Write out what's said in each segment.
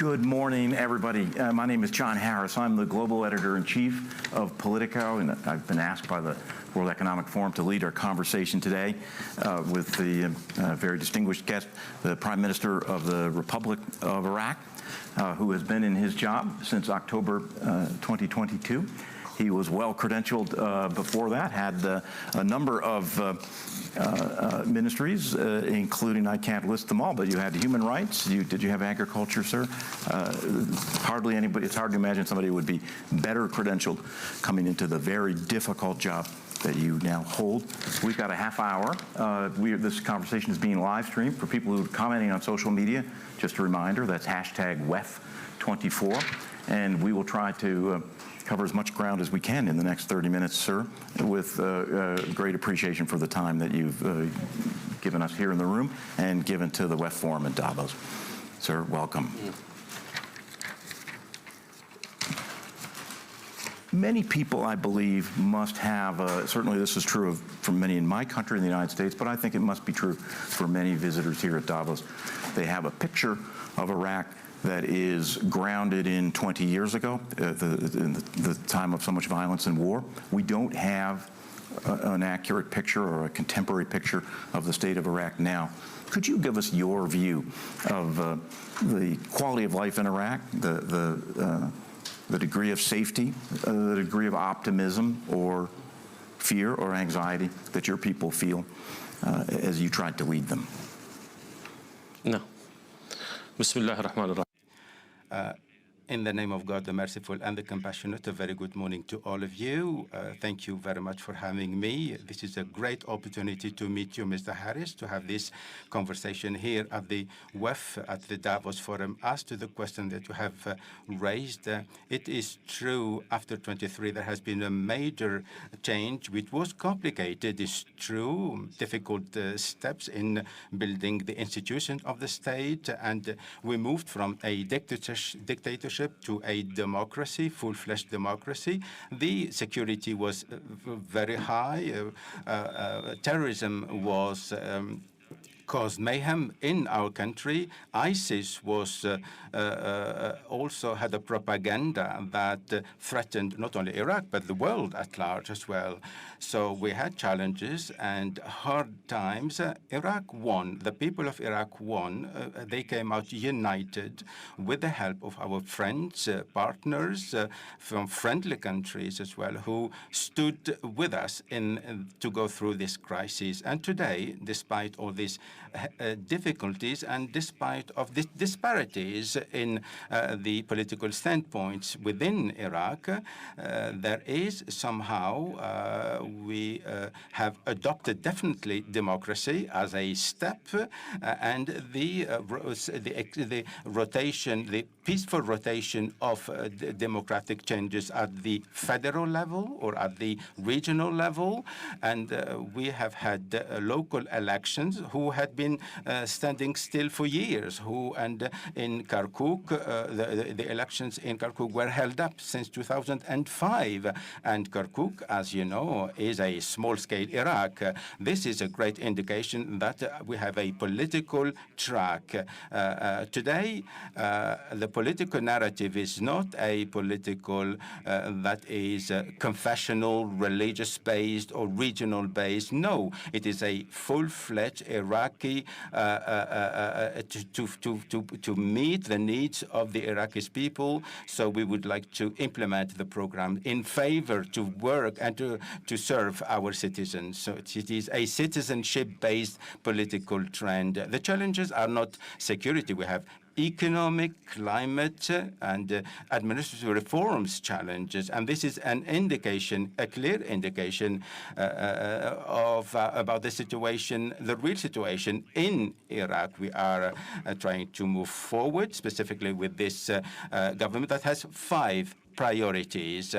Good morning, everybody. My name is John Harris. I'm the global editor-in-chief of Politico, and I've been asked by the World Economic Forum to lead our conversation today with the very distinguished guest, the Prime Minister of the Republic of Iraq, who has been in his job since October 2022. He was well credentialed before that, had a number of ministries, including, I can't list them all, but you had human rights. Did you have agriculture, sir? Hardly anybody, it's hard to imagine somebody would be better credentialed coming into the very difficult job that you now hold. We've got a half hour. This conversation is being live streamed for people who are commenting on social media. Just a reminder, that's hashtag WEF24, and we will try to cover as much ground as we can in the next 30 minutes, sir, with great appreciation for the time that you've given us here in the room and given to the WEF Forum in Davos. Sir, welcome. Many people, I believe, must have, certainly this is true for many in my country, in the United States, but I think it must be true for many visitors here at Davos. They have a picture of Iraq that is grounded in 20 years ago, in the time of so much violence and war. We don't have an accurate picture or a contemporary picture of the state of Iraq now. Could you give us your view of the quality of life in Iraq, the degree of safety, the degree of optimism or fear or anxiety that your people feel as you tried to lead them? No. Bismillah ar-Rahman ar-Rahim. In the name of God, the merciful and the compassionate, a very good morning to all of you. Thank you very much for having me. This is a great opportunity to meet you, Mr. Harris, to have this conversation here at the WEF, at the Davos Forum. As to the question that you have raised, it is true, after 23, there has been a major change, which was complicated. It's true, difficult steps in building the institution of the state, and we moved from a dictatorship to a democracy, full-fledged democracy. The security was very high. Terrorism was caused mayhem in our country. ISIS was also had a propaganda that threatened not only Iraq, but the world at large as well. So we had challenges and hard times. Iraq won. The people of Iraq won. They came out united with the help of our friends, partners from friendly countries as well, who stood with us to go through this crisis. And today, despite all these difficulties and despite of the disparities in the political standpoints within Iraq, there is somehow we have adopted definitely democracy as a step, and the rotation, the peaceful rotation of democratic changes at the federal level or at the regional level, and we have had local elections who had been standing still for years. And in Kirkuk, the elections in Kirkuk were held up since 2005, and Kirkuk, as you know, is a small-scale Iraq. This is a great indication that we have a political track. Today, the political narrative is not a political that is confessional, religious-based, or regional-based. No, it is a full-fledged Iraqi to meet the needs of the Iraqi people. So we would like to implement the program in favor to work and to serve our citizens. So it is a citizenship-based political trend. The challenges are not security. We have economic, climate, and administrative reforms challenges, and this is an indication, a clear indication about the situation, the real situation in Iraq. We are trying to move forward, specifically with this government that has 5 priorities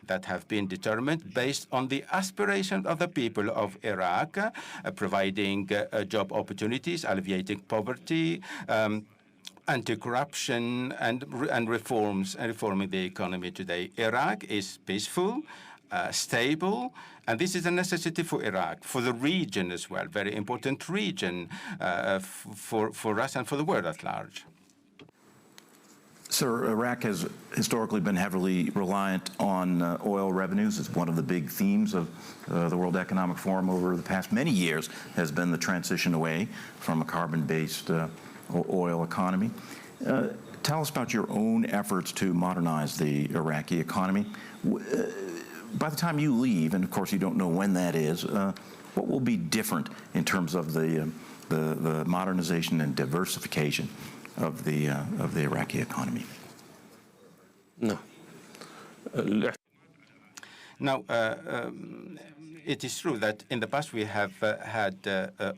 that have been determined based on the aspiration of the people of Iraq, providing job opportunities, alleviating poverty, anti-corruption, and reforming the economy today. Iraq is peaceful, stable, and this is a necessity for Iraq, for the region as well, very important region for us and for the world at large. Sir, Iraq has historically been heavily reliant on oil revenues. It's one of the big themes of the World Economic Forum over the past many years has been the transition away from a carbon-based oil economy. Tell us about your own efforts to modernize the Iraqi economy. By the time you leave, and of course you don't know when that is, what will be different in terms of the modernization and diversification of the Iraqi economy? No. Now, it is true that in the past we have had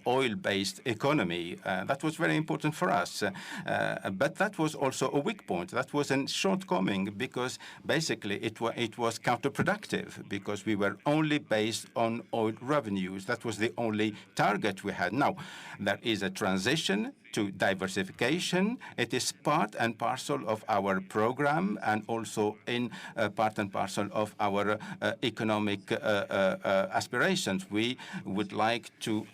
oil-based economy. That was very important for us. But that was also a weak point. That was a shortcoming because basically it was counterproductive because we were only based on oil revenues. That was the only target we had. Now, there is a transition to diversification. It is part and parcel of our program and also in part and parcel of our economic aspirations. We would like to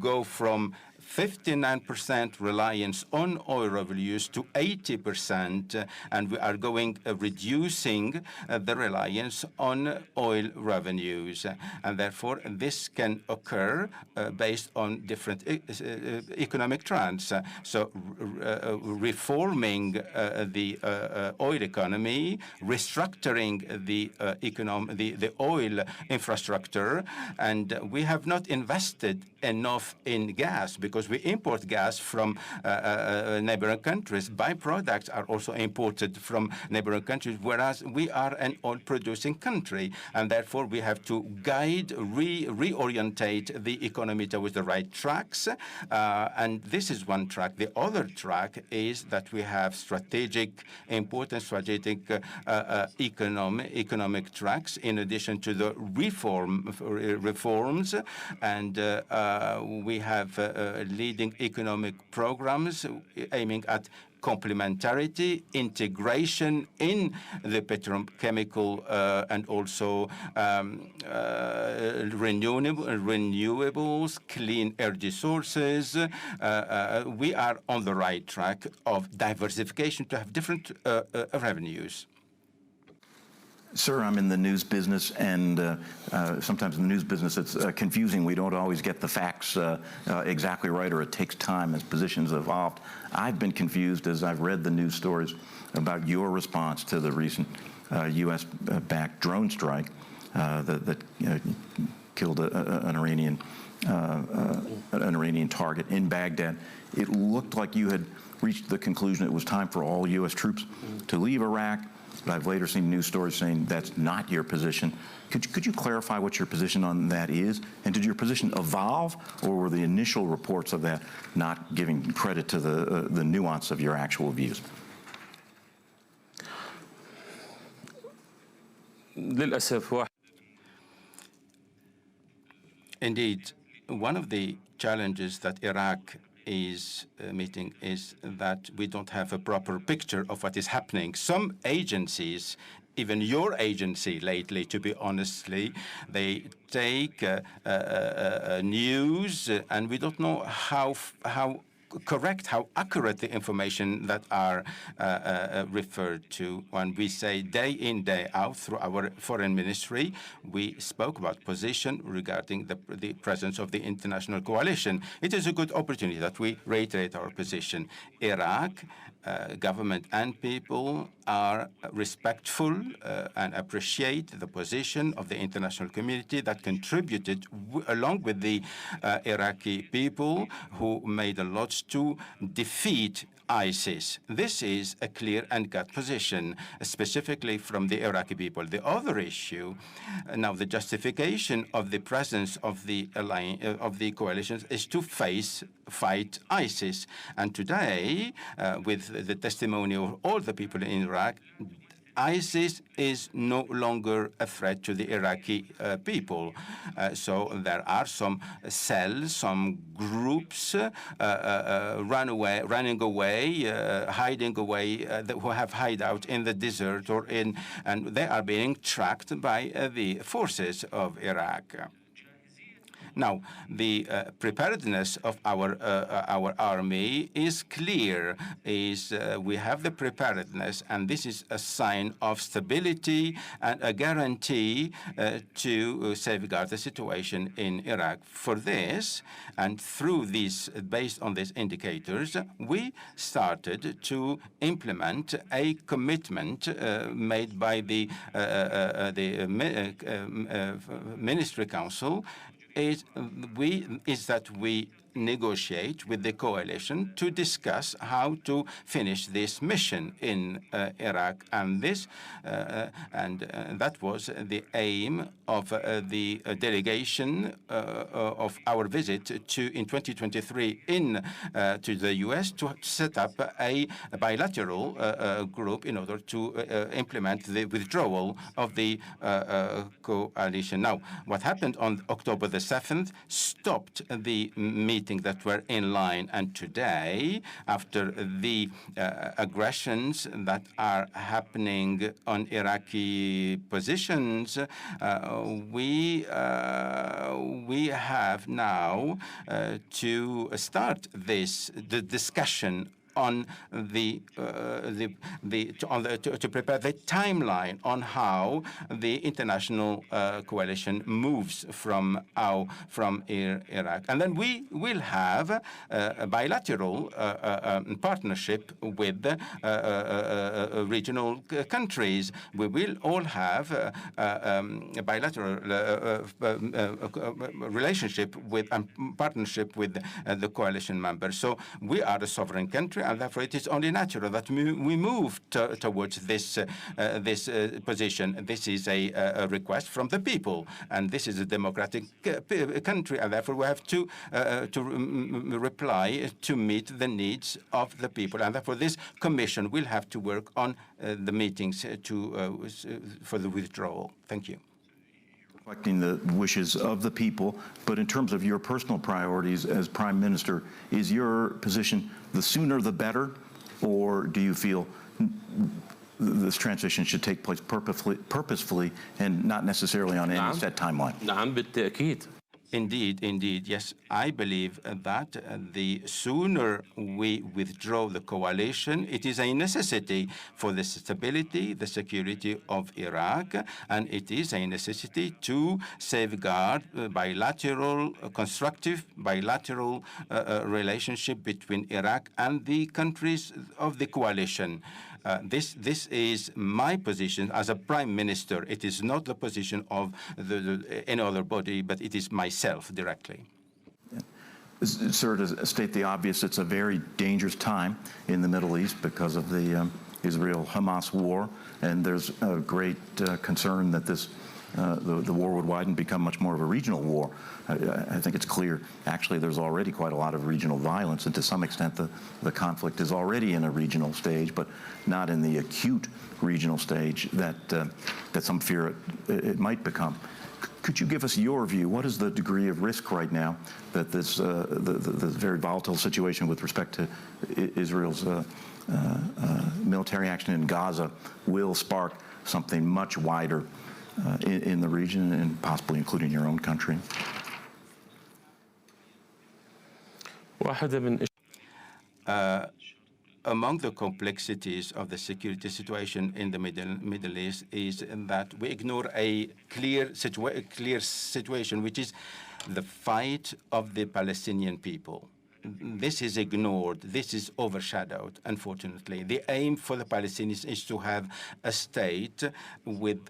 go from 59% reliance on oil revenues to 80%, and we are reducing the reliance on oil revenues. And therefore, this can occur based on different economic trends. So reforming the oil economy, restructuring the oil infrastructure, and we have not invested enough in gas because we import gas from neighboring countries. Byproducts are also imported from neighboring countries, whereas we are an oil-producing country, and therefore we have to guide, reorientate the economy towards the right tracks. And this is one track. The other track is that we have important strategic economic tracks in addition to the reforms, and we have leading economic programs aiming at complementarity, integration in the petrochemical and also renewables, clean energy sources. We are on the right track of diversification to have different revenues. Sir, I'm in the news business, and sometimes in the news business it's confusing. We don't always get the facts exactly right, or it takes time as positions evolved. I've been confused as I've read the news stories about your response to the recent U.S.-backed drone strike that killed an Iranian target in Baghdad. It looked like you had reached the conclusion it was time for all U.S. troops to leave Iraq. But I've later seen news stories saying that's not your position. Could you clarify what your position on that is? And did your position evolve, or were the initial reports of that not giving credit to the nuance of your actual views? Indeed, one of the challenges that Iraq is meeting is that we don't have a proper picture of what is happening. Some agencies, even your agency lately, to be honestly, they take news, and we don't know how correct, how accurate the information that are referred to. When we say day in, day out through our foreign ministry, we spoke about position regarding the presence of the international coalition. It is a good opportunity that we reiterate our position. Iraq, government and people are respectful and appreciate the position of the international community that contributed, along with the Iraqi people who made a lot to defeat ISIS. This is a clear and gut position, specifically from the Iraqi people. The other issue, now the justification of the presence of the coalitions is to fight ISIS. And today, with the testimony of all the people in Iraq, ISIS is no longer a threat to the Iraqi people. So there are some cells, some groups running away, hiding away, who have hideout in the desert and they are being tracked by the forces of Iraq. Now, the preparedness of our army is clear. We have the preparedness, and this is a sign of stability and a guarantee to safeguard the situation in Iraq. For this, and through these, based on these indicators, we started to implement a commitment made by the Ministry Council is that we negotiate with the coalition to discuss how to finish this mission in Iraq, and that was the aim of the delegation of our visit in 2023 to the U.S. to set up a bilateral group in order to implement the withdrawal of the coalition. Now, what happened on October the 7th stopped the meetings that were in line, and today, after the aggressions that are happening on Iraqi positions, we have now to start the discussion on to prepare the timeline on how the international coalition moves from Iraq, and then we will have a bilateral partnership with regional countries. We will all have a bilateral relationship with and partnership with the coalition members. So we are a sovereign country, and therefore it is only natural that we move towards this position. This is a request from the people, and this is a democratic country, and therefore we have to reply to meet the needs of the people, and therefore this commission will have to work on the meetings for the withdrawal. Thank you. Reflecting the wishes of the people, but in terms of your personal priorities as Prime Minister, is your position the sooner the better, or do you feel this transition should take place purposefully and not necessarily on any set timeline? نعم بالتأكيد. Indeed, yes. I believe that the sooner we withdraw the coalition, it is a necessity for the stability, the security of Iraq, and it is a necessity to safeguard constructive bilateral relationship between Iraq and the countries of the coalition. This is my position as a prime minister. It is not the position of any other body, but it is myself directly. Sir, to state the obvious, it's a very dangerous time in the Middle East because of the Israel-Hamas war, and there's a great concern that the war would widen, become much more of a regional war. I think it's clear, actually, there's already quite a lot of regional violence, and to some extent the conflict is already in a regional stage, but not in the acute regional stage that some fear it might become. Could you give us your view? What is the degree of risk right now that this the very volatile situation with respect to Israel's military action in Gaza will spark something much wider in the region, and possibly including your own country? Among the complexities of the security situation in the Middle East is that we ignore a clear situation, which is the fight of the Palestinian people. This is ignored. This is overshadowed, unfortunately. The aim for the Palestinians is to have a state with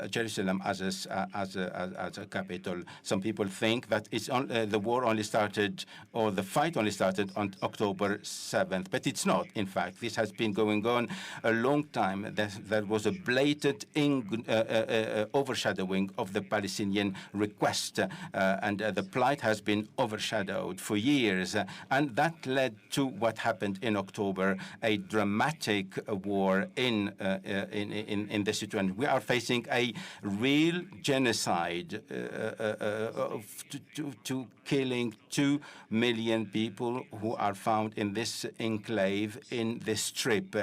Jerusalem as a capital. Some people think that the war only started, or the fight only started on October 7th, but it's not. In fact, this has been going on a long time. There was a blatant overshadowing of the Palestinian request, and the plight has been overshadowed for years. And that led to what happened in October, a dramatic war in the situation. We are facing a real genocide to killing 2 million people who are found in this enclave, in this strip.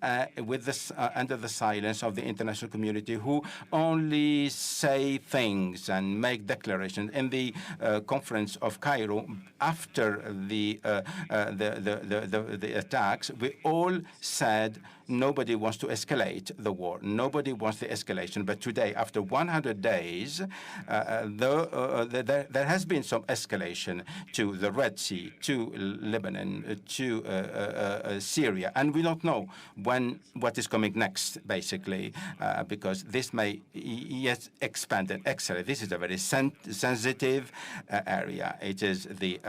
under the silence of the international community, who only say things and make declarations. In the conference of Cairo, after the attacks, we all said nobody wants to escalate the war. Nobody wants the escalation. But today, after 100 days, there has been some escalation to the Red Sea, to Lebanon, to Syria. And we don't know what is coming next, basically, because this may yet expand and accelerate. This is a very sensitive area. It is the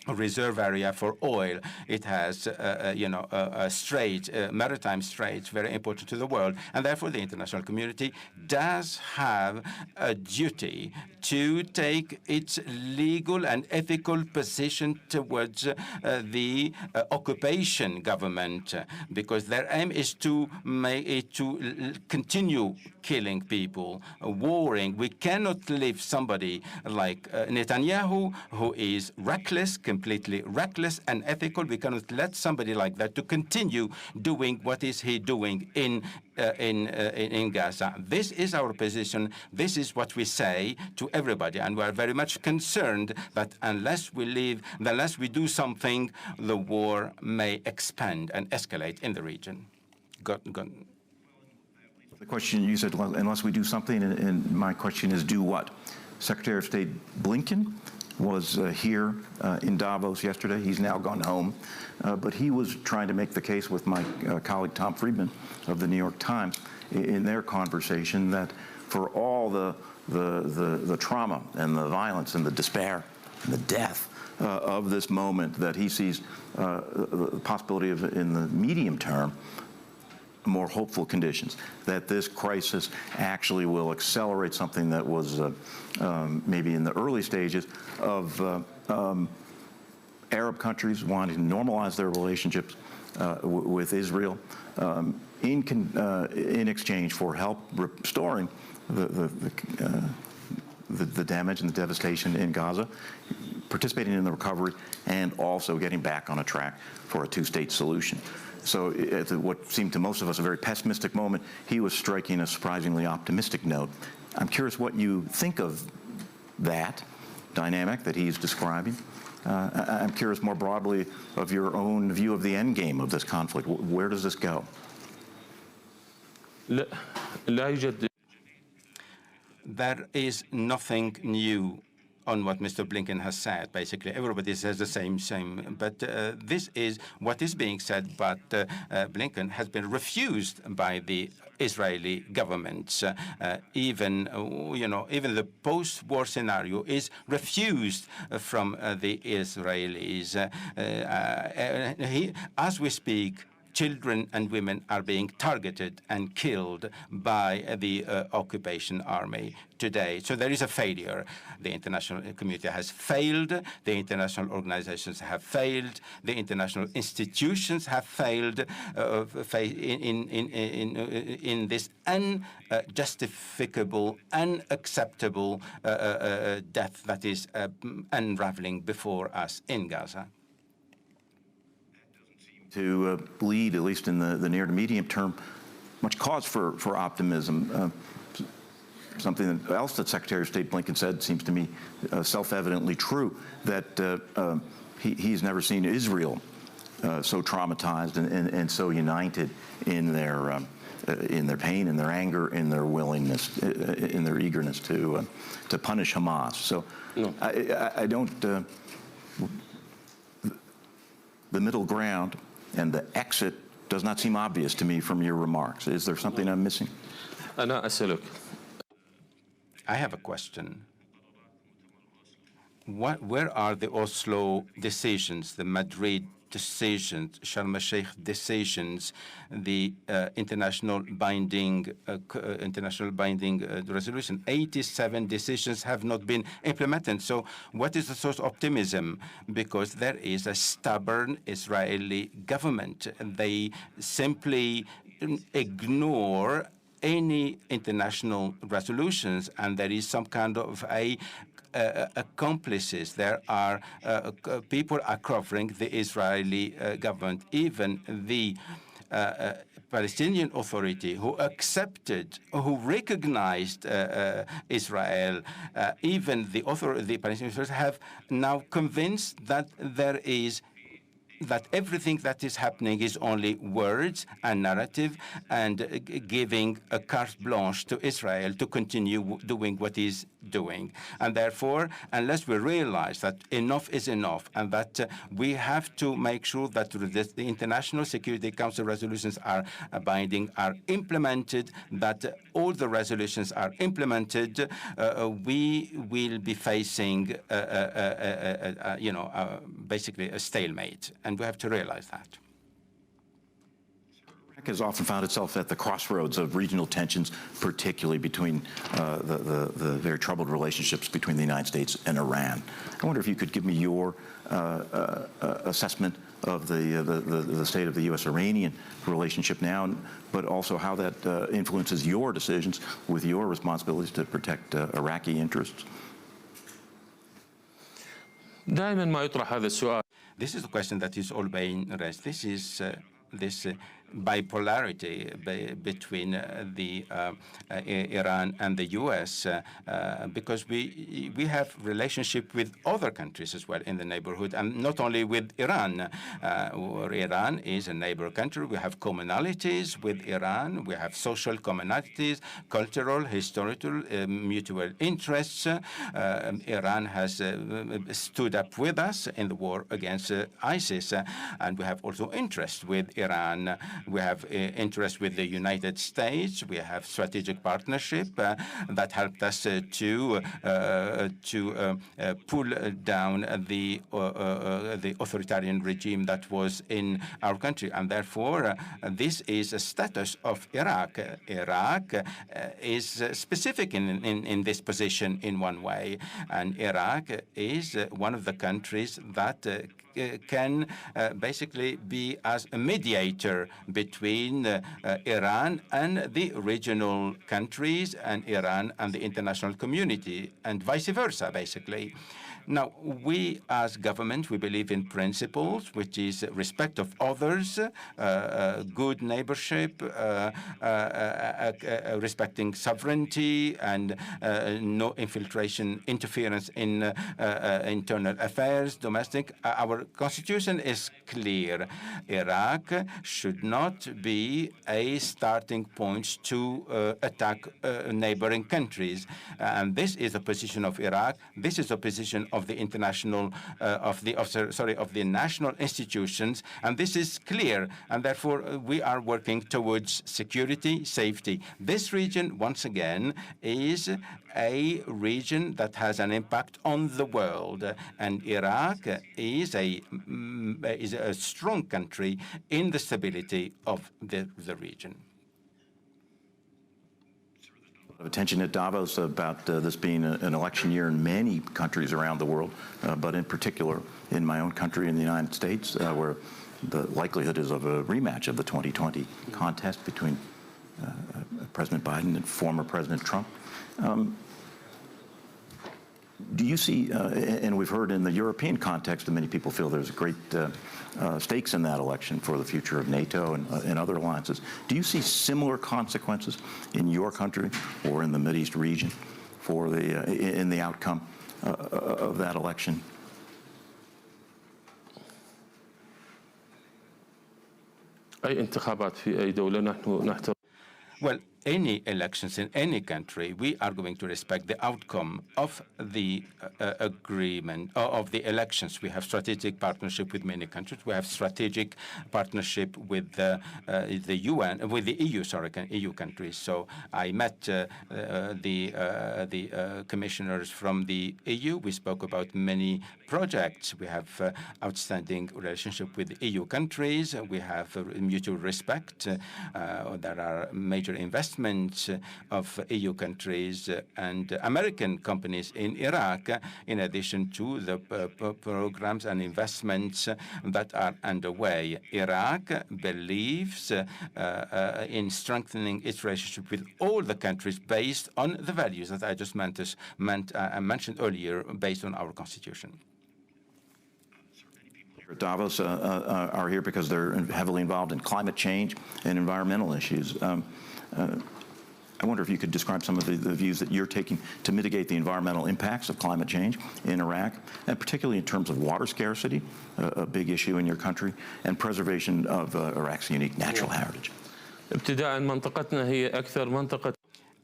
reserve area for oil. It has, a strait, maritime straits, very important to the world. And therefore, the international community does have a duty to take its legal and ethical position towards the occupation government, because their aim is to continue killing people, warring. We cannot leave somebody like Netanyahu, who is reckless, completely reckless and ethical. We cannot let somebody like that to continue doing what is he doing in Gaza. This is our position. This is what we say to everybody, and we are very much concerned that unless we do something, the war may expand and escalate in the region. The question, you said, well, unless we do something, and my question is, do what? Secretary of State Blinken was here in Davos yesterday. He's now gone home. But he was trying to make the case with my colleague Tom Friedman of the New York Times in their conversation that for all the trauma and the violence and the despair and the death of this moment, that he sees the possibility of, in the medium term, more hopeful conditions, that this crisis actually will accelerate something that was maybe in the early stages of Arab countries wanting to normalize their relationships with Israel in exchange for help restoring the damage and the devastation in Gaza, participating in the recovery, and also getting back on a track for a two-state solution. So at what seemed to most of us a very pessimistic moment, he was striking a surprisingly optimistic note. I'm curious what you think of that dynamic that he's describing. I'm curious more broadly of your own view of the end game of this conflict. Where does this go? There is nothing new on what Mr. Blinken has said. Basically, everybody says the same. But this is what is being said. But Blinken has been refused by the Israeli government. Even the post-war scenario is refused from the Israelis. As we speak, children and women are being targeted and killed by the occupation army today. So there is a failure. The international community has failed. The international organizations have failed. The international institutions have failed in this unjustificable, unacceptable death that is unraveling before us in Gaza. To lead, at least in the near to medium term, much cause for optimism. Something else that Secretary of State Blinken said seems to me self-evidently true, that he's never seen Israel so traumatized and so united in their pain, in their anger, in their willingness, in their eagerness to punish Hamas. So no. I don't. The middle ground and the exit does not seem obvious to me from your remarks. Is there something I'm missing? I have a question. Where are the Oslo decisions, the Madrid decisions, Sharm el-Sheikh decisions, the international binding resolution? 87 decisions have not been implemented. So what is the source of optimism? Because there is a stubborn Israeli government. They simply ignore any international resolutions, and there is some kind of accomplices. There are people are covering the Israeli government. Even the Palestinian Authority, who accepted, who recognized Israel, even the Palestinian Authority have now convinced that that everything that is happening is only words and narrative and giving a carte blanche to Israel to continue doing what is doing. And therefore, unless we realize that enough is enough and that we have to make sure that the International Security Council resolutions are binding, are implemented, that all the resolutions are implemented, we will be facing, basically a stalemate. And we have to realize that. Iraq has often found itself at the crossroads of regional tensions, particularly between the very troubled relationships between the United States and Iran. I wonder if you could give me your assessment of the state of the U.S.-Iranian relationship now, but also how that influences your decisions with your responsibilities to protect Iraqi interests. دائما ما يطرح هذا السؤال. This is a question that is all being raised. This is this bipolarity between Iran and the U.S. Because we have relationship with other countries as well in the neighborhood, and not only with Iran. Iran is a neighbor country. We have commonalities with Iran. We have social commonalities, cultural, historical, mutual interests. Iran has stood up with us in the war against ISIS, and we have also interest with Iran. We have interest with the United States. We have strategic partnership that helped us to pull down the authoritarian regime that was in our country. And therefore, this is a status of Iraq. Iraq is specific in this position in one way. And Iraq is one of the countries that can basically be as a mediator between Iran and the regional countries and Iran and the international community, and vice versa, basically. Now, we as government, we believe in principles, which is respect of others, good neighborship, respecting sovereignty, and no infiltration, interference in internal affairs, domestic. Our constitution is clear. Iraq should not be a starting point to attack neighboring countries. And this is the position of Iraq. This is the position of the international, of the national institutions, and this is clear. And therefore, we are working towards security, safety. This region, once again, is a region that has an impact on the world, and Iraq is a strong country in the stability of the region. Attention at Davos about this being an election year in many countries around the world, but in particular in my own country, in the United States, where the likelihood is of a rematch of the 2020 contest between President Biden and former President Trump. Do you see, and we've heard in the European context, and many people feel there's great stakes in that election for the future of NATO and other alliances. Do you see similar consequences in your country or in the Mideast region for in the outcome of that election? أي انتخابات في أي دولة نحن نحترم. Well, any elections in any country, we are going to respect the outcome of the agreement, of the elections. We have strategic partnership with many countries. We have strategic partnership with the UN, with the EU, EU countries. So I met the commissioners from the EU. We spoke about many projects. We have outstanding relationship with EU countries. We have mutual respect. There are major investments of EU countries and American companies in Iraq, in addition to the programs and investments that are underway. Iraq believes in strengthening its relationship with all the countries based on the values that I just mentioned earlier, based on our constitution. Davos are here because they're heavily involved in climate change and environmental issues. I wonder if you could describe some of the views that you're taking to mitigate the environmental impacts of climate change in Iraq, and particularly in terms of water scarcity, a big issue in your country, and preservation of Iraq's unique natural heritage. ابتداء منطقتنا هي أكثر منطقة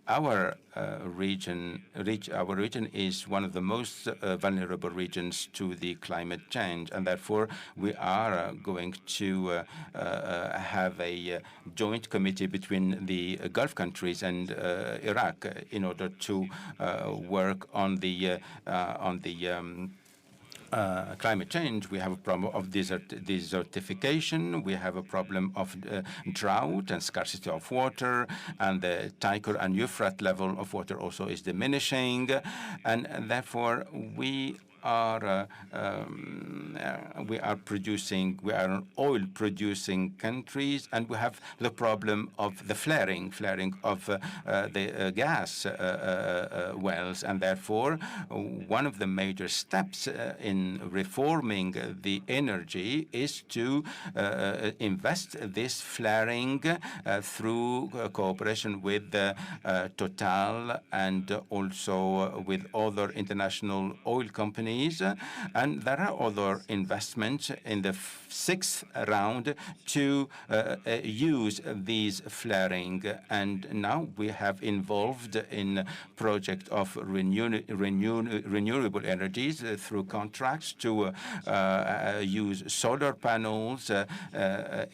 Our region is one of the most vulnerable regions to the climate change, and therefore we are going to have a joint committee between the Gulf countries and Iraq in order to work on the climate change. We have a problem of desertification. We have a problem of drought and scarcity of water, and the Tigris and Euphrates level of water also is diminishing, and therefore we are an oil-producing countries, and we have the problem of the flaring of the gas wells, and therefore one of the major steps in reforming the energy is to invest this flaring through cooperation with Total and also with other international oil companies. And there are other investments in the sixth round to use these flaring. And now we have involved in project of renewable energies through contracts to use solar panels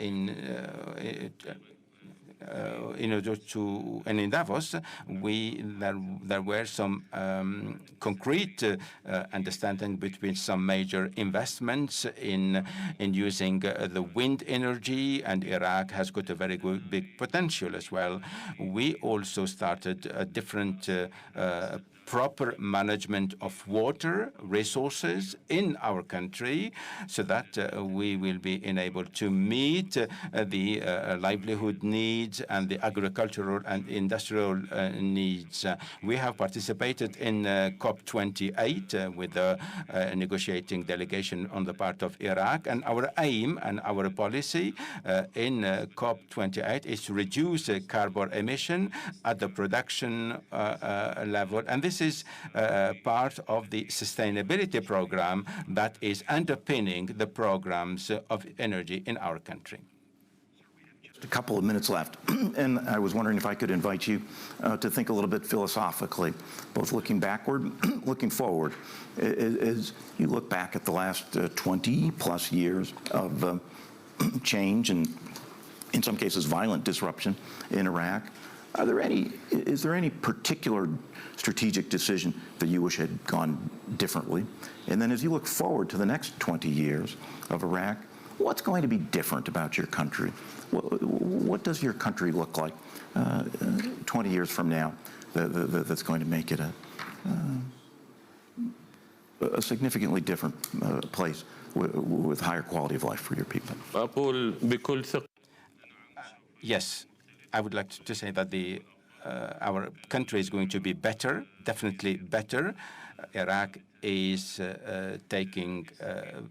in order to, and in Davos, there were some concrete understanding between some major investments in using the wind energy, and Iraq has got a very good big potential as well. We also started a different proper management of water resources in our country, so that we will be enabled to meet the livelihood needs and the agricultural and industrial needs. We have participated in COP28 with the negotiating delegation on the part of Iraq, and our aim and our policy in COP28 is to reduce carbon emission at the production level, and this is part of the sustainability program that is underpinning the programs of energy in our country. Just a couple of minutes left, and I was wondering if I could invite you to think a little bit philosophically, both looking backward, looking forward. As you look back at the last 20-plus years of change and, in some cases, violent disruption in Iraq, is there any particular strategic decision that you wish had gone differently? And then as you look forward to the next 20 years of Iraq, what's going to be different about your country? What does your country look like 20 years from now that's going to make it a significantly different place with higher quality of life for your people? Yes. I would like to say that our country is going to be better, definitely better. Iraq is taking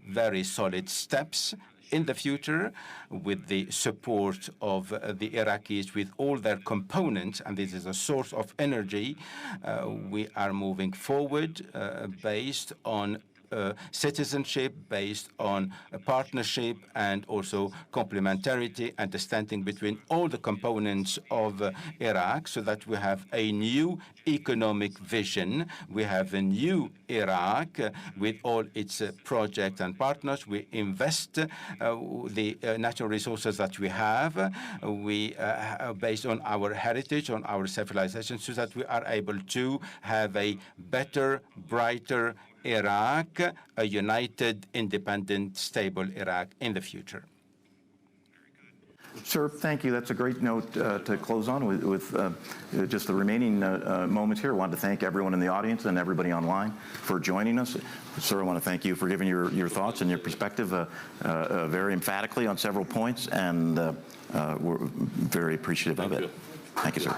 very solid steps in the future with the support of the Iraqis with all their components, and this is a source of energy. We are moving forward based on citizenship, based on a partnership and also complementarity, understanding between all the components of Iraq, so that we have a new economic vision. We have a new Iraq with all its projects and partners. We invest the natural resources that we have. We based on our heritage, on our civilization, so that we are able to have a better, brighter Iraq, a united, independent, stable Iraq in the future. Sir, thank you. That's a great note to close on with just the remaining moments here. I wanted to thank everyone in the audience and everybody online for joining us. Sir, I want to thank you for giving your thoughts and your perspective very emphatically on several points, and we're very appreciative of it. Thank you, sir.